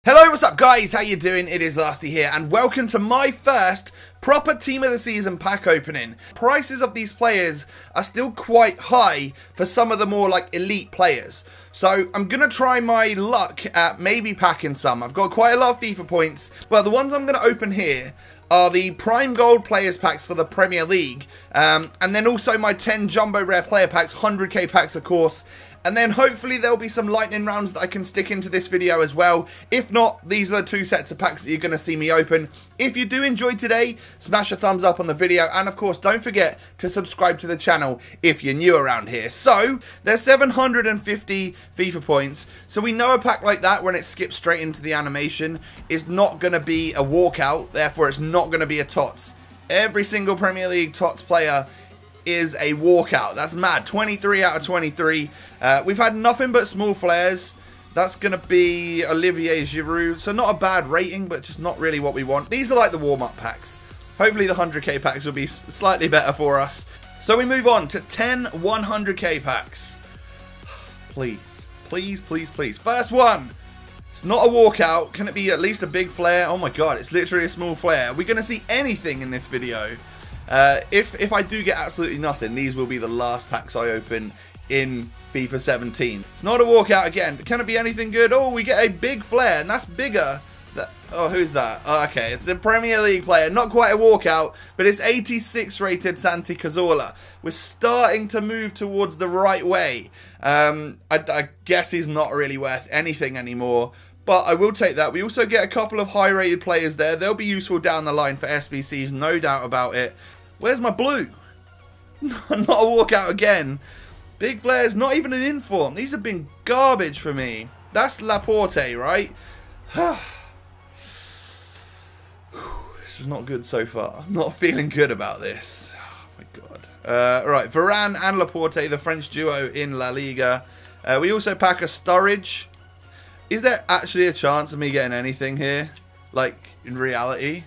Hello, what's up guys? How you doing? It is Lasty here and welcome to my first proper Team of the Season pack opening. Prices of these players are still quite high for some of the more like elite players. So I'm going to try my luck at maybe packing some. I've got quite a lot of FIFA points, but the ones I'm going to open here are the Prime Gold Players Packs for the Premier League. And then also my 10 Jumbo Rare Player Packs, 100k packs of course. And then hopefully there'll be some lightning rounds that I can stick into this video as well. If not, these are the two sets of packs that you're going to see me open. If you do enjoy today, smash a thumbs up on the video. And of course, don't forget to subscribe to the channel if you're new around here. So, there's 750 FIFA points. So we know a pack like that, when it skips straight into the animation, is not going to be a walkout. Therefore, it's not going to be a Tots. Every single Premier League Tots player is a walkout. That's mad. 23 out of 23. We've had nothing but small flares. That's going to be Olivier Giroud. So not a bad rating, but just not really what we want. These are like the warm-up packs. Hopefully the 100k packs will be slightly better for us. So we move on to 10 100k packs. Please. Please, please, please. First one. It's not a walkout. Can it be at least a big flare? Oh my god, it's literally a small flare. Are we going to see anything in this video? If I do get absolutely nothing, these will be the last packs I open in FIFA 17. It's not a walkout again, but can it be anything good? Oh, we get a big flare, and that's bigger. Oh, who's that? Oh, okay, it's a Premier League player. Not quite a walkout, but it's 86 rated Santi Cazorla. We're starting to move towards the right way. I guess he's not really worth anything anymore, but I will take that. We also get a couple of high rated players there. They'll be useful down the line for SBCs, no doubt about it. Where's my blue? Not a walkout again. Big flares, not even an inform. These have been garbage for me. That's Laporte, right? This is not good so far. I'm not feeling good about this. Oh my god. Right, Varane and Laporte, the French duo in La Liga. We also pack a Sturridge. Is there actually a chance of me getting anything here? Like, in reality?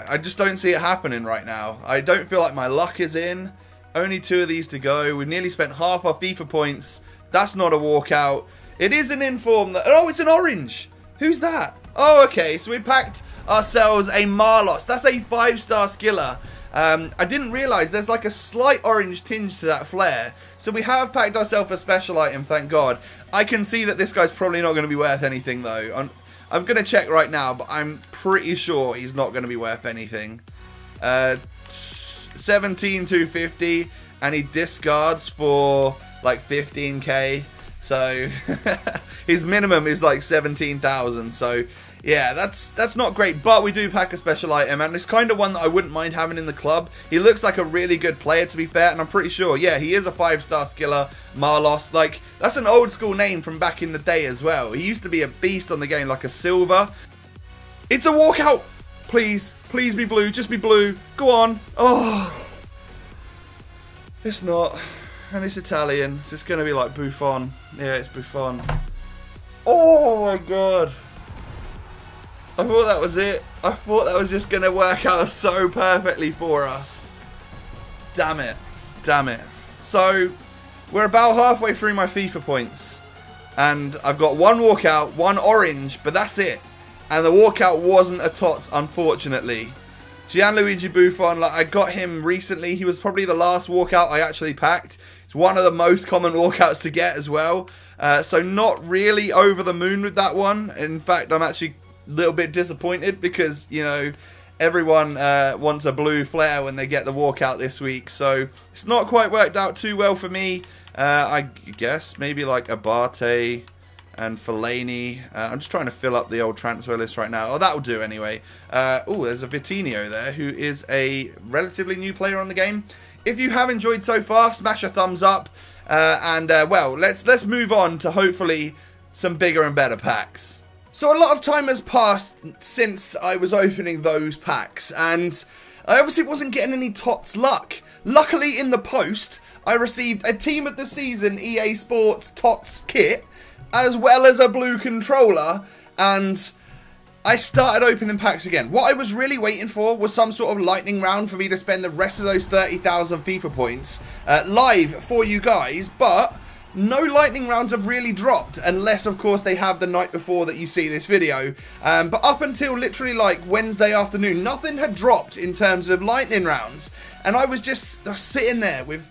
I just don't see it happening right now. I don't feel like my luck is in. Only 2 of these to go. We've nearly spent half our FIFA points. That's not a walkout. It is an inform. Oh, it's an orange. Who's that? Oh, okay. So we packed ourselves a Marlos. That's a 5-star skiller. I didn't realise there's like a slight orange tinge to that flare. So we have packed ourselves a special item, thank God. I can see that this guy's probably not going to be worth anything though. I'm going to check right now, but I'm pretty sure he's not going to be worth anything. 17,250, and he discards for like 15k. So his minimum is like 17,000. So yeah, that's not great. But we do pack a special item, and it's kind of one that I wouldn't mind having in the club. He looks like a really good player, to be fair, and I'm pretty sure, yeah, he is a 5-star skiller. Marlos, like, that's an old school name from back in the day as well. He used to be a beast on the game, like a silver. It's a walkout. Please, please be blue. Just be blue. Go on. Oh, it's not. And it's Italian. It's just going to be like Buffon. Yeah, it's Buffon. Oh my god. I thought that was it. I thought that was just going to work out so perfectly for us. Damn it. Damn it. So, we're about halfway through my FIFA points. And I've got 1 walkout, 1 orange, but that's it. And the walkout wasn't a Tots, unfortunately. Gianluigi Buffon, like, I got him recently. He was probably the last walkout I actually packed. It's one of the most common walkouts to get as well. So not really over the moon with that one. In fact, I'm actually a little bit disappointed because, you know, everyone wants a blue flare when they get the walkout this week. So it's not quite worked out too well for me. I guess maybe like Abate and Fellaini. I'm just trying to fill up the old transfer list right now. Oh, that'll do anyway. Oh, there's a Vitinho there who is a relatively new player on the game. If you have enjoyed so far, smash a thumbs up. Well, let's move on to hopefully some bigger and better packs. So a lot of time has passed since I was opening those packs, and I obviously wasn't getting any Tots luck. Luckily, in the post, I received a Team of the Season EA Sports Tots kit, as well as a blue controller, and I started opening packs again. What I was really waiting for was some sort of lightning round for me to spend the rest of those 30,000 FIFA points live for you guys, but no lightning rounds have really dropped, unless of course they have the night before that you see this video. But up until literally like Wednesday afternoon, nothing had dropped in terms of lightning rounds. And I was just sitting there with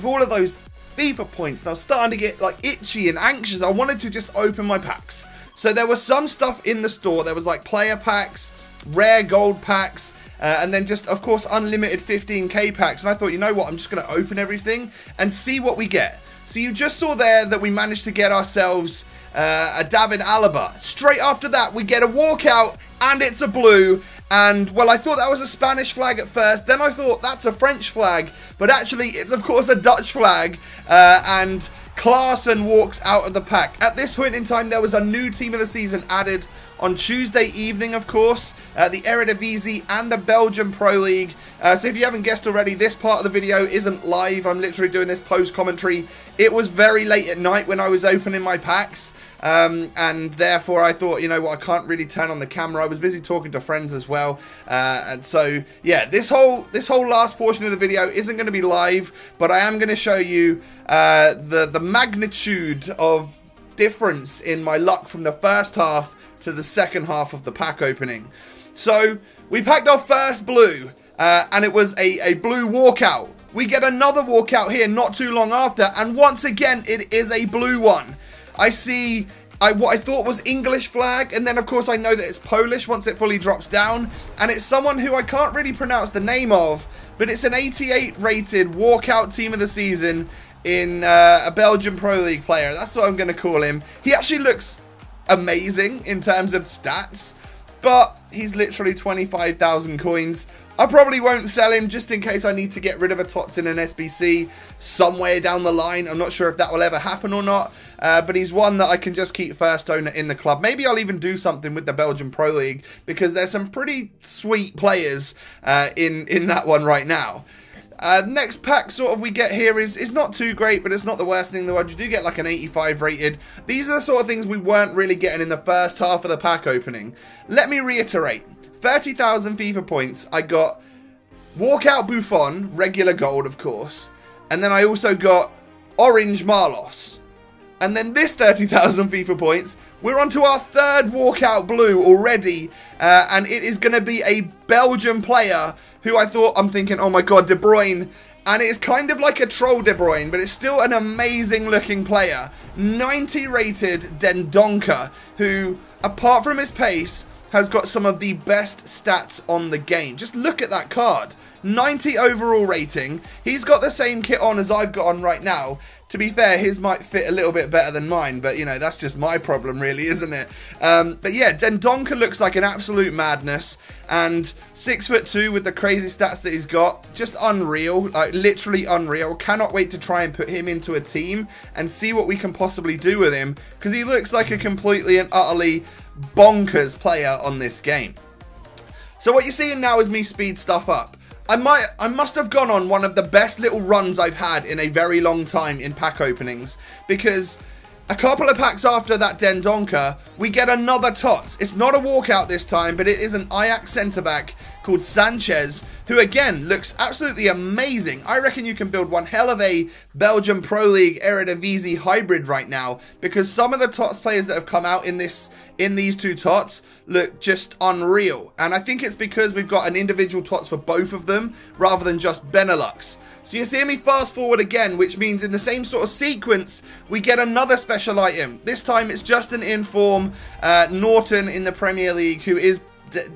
all of those FIFA points, and I was starting to get like itchy and anxious. I wanted to just open my packs. So there was some stuff in the store. There was like player packs, rare gold packs, and then just, of course, unlimited 15k packs. And I thought, you know what, I'm just going to open everything and see what we get. So you just saw there that we managed to get ourselves a David Alaba. Straight after that, we get a walkout, and it's a blue. And, well, I thought that was a Spanish flag at first. Then I thought, that's a French flag. But actually, it's, of course, a Dutch flag. And Klaassen walks out of the pack. At this point in time, there was a new team of the season added on Tuesday evening, of course, the Eredivisie and the Belgian Pro League. So if you haven't guessed already, this part of the video isn't live. I'm literally doing this post-commentary. It was very late at night when I was opening my packs, and therefore I thought, you know what, I can't really turn on the camera. I was busy talking to friends as well, and so yeah, this whole last portion of the video isn't going to be live, but I am going to show you the magnitude of difference in my luck from the first half to the second half of the pack opening. So we packed our first blue, and it was a blue walkout. We get another walkout here not too long after, and once again it is a blue one. I see what I thought was English flag, and then of course I know that it's Polish once it fully drops down, and it's someone who I can't really pronounce the name of, but it's an 88 rated walkout team of the season in a Belgian Pro League player. That's what I'm going to call him. He actually looks amazing in terms of stats, but he's literally 25,000 coins. I probably won't sell him just in case I need to get rid of a Tots in an SBC somewhere down the line. I'm not sure if that will ever happen or not, but he's one that I can just keep first owner in the club. Maybe I'll even do something with the Belgian Pro League, because there's some pretty sweet players in that one right now. Next pack sort of we get here is not too great, but it's not the worst thing in the world. You do get like an 85 rated. These are the sort of things we weren't really getting in the first half of the pack opening. Let me reiterate. 30,000 FIFA points. I got Walkout Buffon, regular gold of course. And then I also got Orange Marlos. And then this 30,000 FIFA points, we're on to our third walkout blue already. And it is going to be a Belgian player who I'm thinking, oh my god, De Bruyne. And it's kind of like a troll De Bruyne, but it's still an amazing looking player. 90 rated Dendoncker, who, apart from his pace, has got some of the best stats on the game. Just look at that card. 90 overall rating. He's got the same kit on as I've got on right now. To be fair, his might fit a little bit better than mine, but, you know, that's just my problem, really, isn't it? But, yeah, Dendoncker looks like an absolute madness, and 6'2" with the crazy stats that he's got. Just unreal, like, literally unreal. Cannot wait to try and put him into a team and see what we can possibly do with him, because he looks like a completely and utterly bonkers player on this game. So what you're seeing now is me speed stuff up. I must have gone on one of the best little runs I've had in a very long time in pack openings, because a couple of packs after that Dendoncker, we get another Tots. It's not a walkout this time, but it is an Ajax centre-back called Sanchez, who again looks absolutely amazing. I reckon you can build one hell of a Belgian Pro League Eredivisie hybrid right now, because some of the Tots players that have come out in these two Tots look just unreal. And I think it's because we've got an individual Tots for both of them rather than just Benelux. So you see me fast forward again, which means in the same sort of sequence, we get another special item. This time it's just an in-form Norton in the Premier League, who is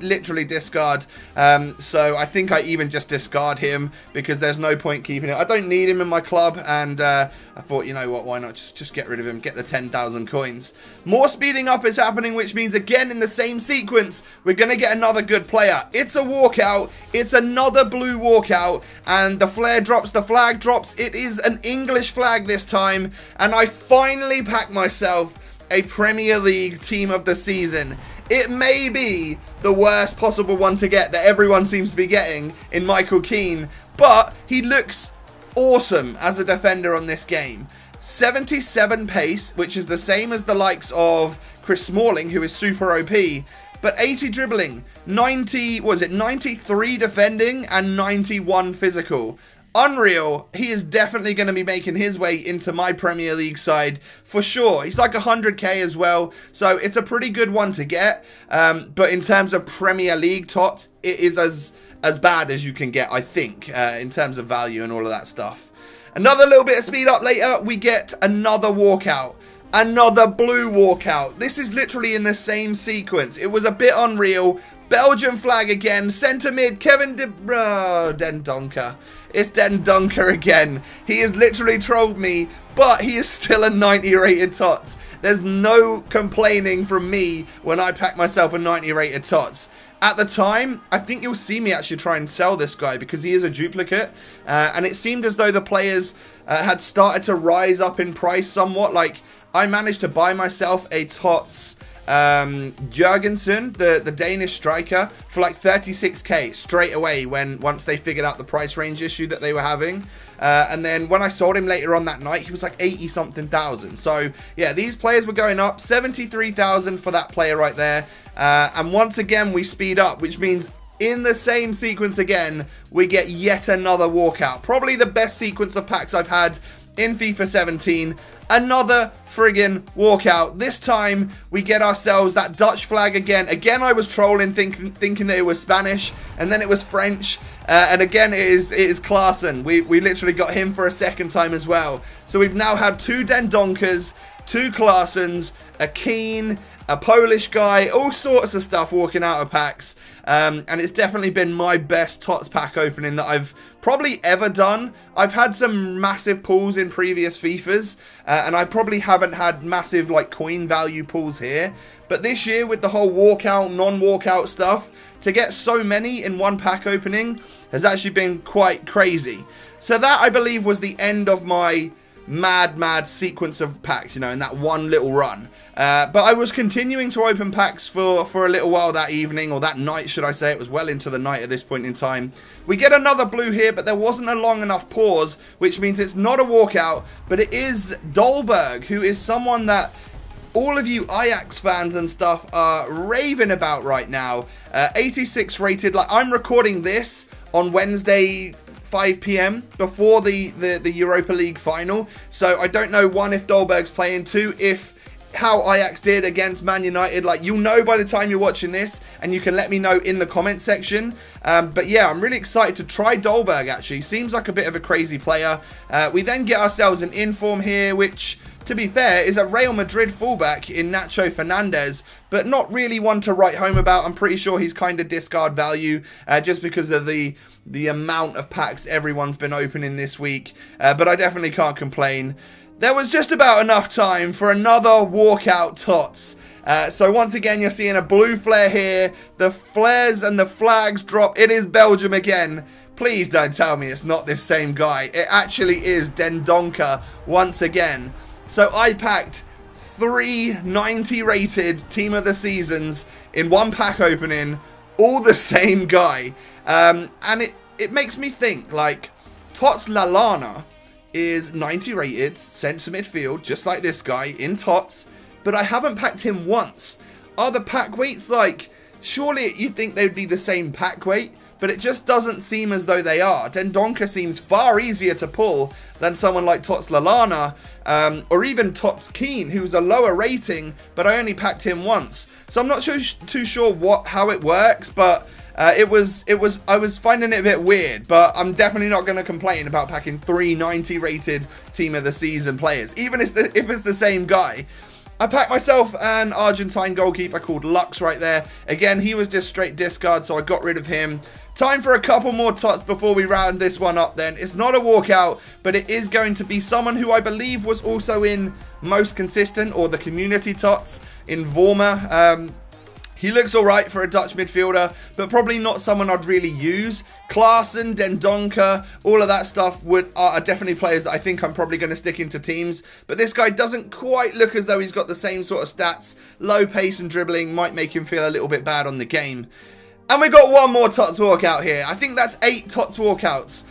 literally discard. So I think I even just discard him, because there's no point keeping it. I don't need him in my club, and I thought, you know what, why not just get rid of him, get the 10,000 coins. More speeding up is happening, which means again in the same sequence we're going to get another good player. It's a walkout, it's another blue walkout, and the flag drops. It is an English flag this time, and I finally pack myself a Premier League team of the season. It may be the worst possible one to get that everyone seems to be getting in Michael Keane, but he looks awesome as a defender on this game. 77 pace, which is the same as the likes of Chris Smalling, who is super OP, but 80 dribbling, 93 defending, and 91 physical. unreal. He is definitely going to be making his way into my Premier League side for sure. He's like 100k as well, so it's a pretty good one to get. But in terms of Premier League Tots, it is as bad as you can get, I think, in terms of value and all of that stuff. Another little bit of speed up later, we get another walkout. Another blue walkout. This is literally in the same sequence. It was a bit unreal. Belgian flag again. Centre mid, Kevin Dendoncker. It's Dendoncker again. He has literally trolled me, but he is still a 90 rated Tots. There's no complaining from me when I pack myself a 90 rated Tots. At the time, I think you'll see me actually try and sell this guy because he is a duplicate. And it seemed as though the players had started to rise up in price somewhat. Like, I managed to buy myself a Tots Jørgensen, the Danish striker, for like 36k straight away once they figured out the price range issue that they were having. And then when I sold him later on that night, he was like 80 something thousand. So yeah, these players were going up. 73,000 for that player right there. And once again we speed up, which means in the same sequence again we get yet another walkout. Probably the best sequence of packs I've had in FIFA 17. Another friggin' walkout. This time we get ourselves that Dutch flag again. Again, I was trolling, thinking that it was Spanish, and then it was French, and again it is Klaassen. We literally got him for a second time as well. So we've now had two Dendonkers, two Klaassens, a Keane, a Polish guy, all sorts of stuff walking out of packs. And it's definitely been my best Tots pack opening that I've probably ever done. I've had some massive pulls in previous FIFAs, and I probably haven't had massive like coin value pulls here. But this year with the whole walkout, non-walkout stuff, to get so many in one pack opening has actually been quite crazy. So that, I believe, was the end of my mad sequence of packs, you know, in that one little run. But I was continuing to open packs for a little while that evening, or that night, should I say. It was well into the night at this point in time. We get another blue here, but there wasn't a long enough pause, which means it's not a walkout, but it is Dolberg, who is someone that all of you Ajax fans and stuff are raving about right now. 86 rated. Like, I'm recording this on Wednesday 5 p.m. before the Europa League final, so I don't know, one, if Dolberg's playing, two, if how Ajax did against Man United. Like, you'll know by the time you're watching this, and you can let me know in the comment section. But yeah, I'm really excited to try Dolberg, actually. Seems like a bit of a crazy player. We then get ourselves an inform here, which, to be fair, is a Real Madrid fullback in Nacho Fernandez, but not really one to write home about. I'm pretty sure he's kind of discard value, just because of the amount of packs everyone's been opening this week. But I definitely can't complain. There was just about enough time for another walkout Tots. So once again, you're seeing a blue flare here. The flares and the flags drop. It is Belgium again. Please don't tell me it's not this same guy. It actually is Dendoncker once again. So I packed 3 90 rated Team of the Seasons in one pack opening, all the same guy. And it makes me think, like, Tots Lallana is 90 rated, centre midfield, just like this guy in Tots, but I haven't packed him once. Are the pack weights, like, surely you'd think they'd be the same pack weight, but it just doesn't seem as though they are. Dendoncker seems far easier to pull than someone like Tots Lallana, or even Tots Keane, who's a lower rating, but I only packed him once. So I'm not too sure how it works, but I was finding it a bit weird, but I'm definitely not going to complain about packing 3 90 rated Team of the Season players, even if it's the same guy. I packed myself an Argentine goalkeeper called Lux right there. Again, he was just straight discard, so I got rid of him. Time for a couple more Tots before we round this one up then. It's not a walkout, but it is going to be someone who I believe was also in Most Consistent, or the Community Tots, in Vormer. He looks alright for a Dutch midfielder, but probably not someone I'd really use. Klaassen, Dendoncker, all of that stuff are definitely players that I think I'm probably going to stick into teams. But this guy doesn't quite look as though he's got the same sort of stats. Low pace and dribbling might make him feel a little bit bad on the game. And we got one more Tots walkout here. I think that's 8 Tots walkouts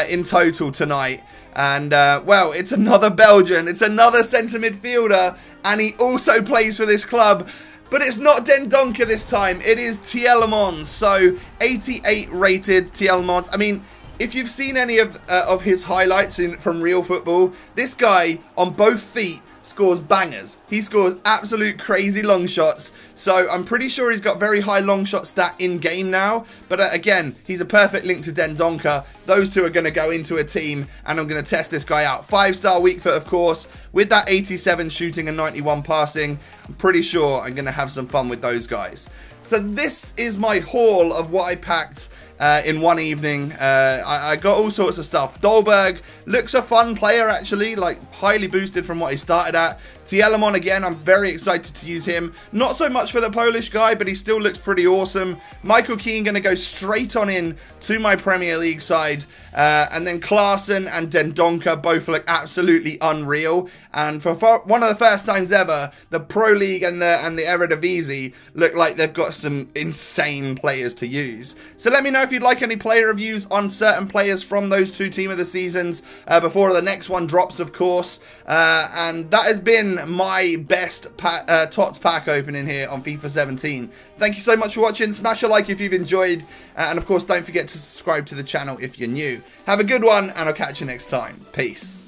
in total tonight. And, well, it's another Belgian. It's another centre midfielder. And he also plays for this club. But it's not Dendoncker this time. It is Tielemans. So 88 rated Tielemans. I mean, If you've seen any of his highlights from real football, this guy on both feet scores bangers. He scores absolute crazy long shots, so I'm pretty sure he's got very high long shot stat in game now. But again, he's a perfect link to Dendoncker. Those two are going to go into a team, and I'm going to test this guy out. 5-star weak foot, of course, with that 87 shooting and 91 passing. I'm pretty sure I'm going to have some fun with those guys. So this is my haul of what I packed in one evening. I got all sorts of stuff. Dolberg looks a fun player, actually, like highly boosted from what he started at. Tielemon, again, I'm very excited to use him. Not so much for the Polish guy, but he still looks pretty awesome. Michael Keane going to go straight on in to my Premier League side. And then Klaassen and Dendoncker both look absolutely unreal. And for one of the first times ever, the Pro League and the Eredivisie look like they've got some insane players to use. So let me know if you'd like any player reviews on certain players from those two Team of the Seasons before the next one drops, of course. And that has been my best Tots pack opening here on FIFA 17. Thank you so much for watching. Smash a like if you've enjoyed. And of course, don't forget to subscribe to the channel if you're new. Have a good one, and I'll catch you next time. Peace.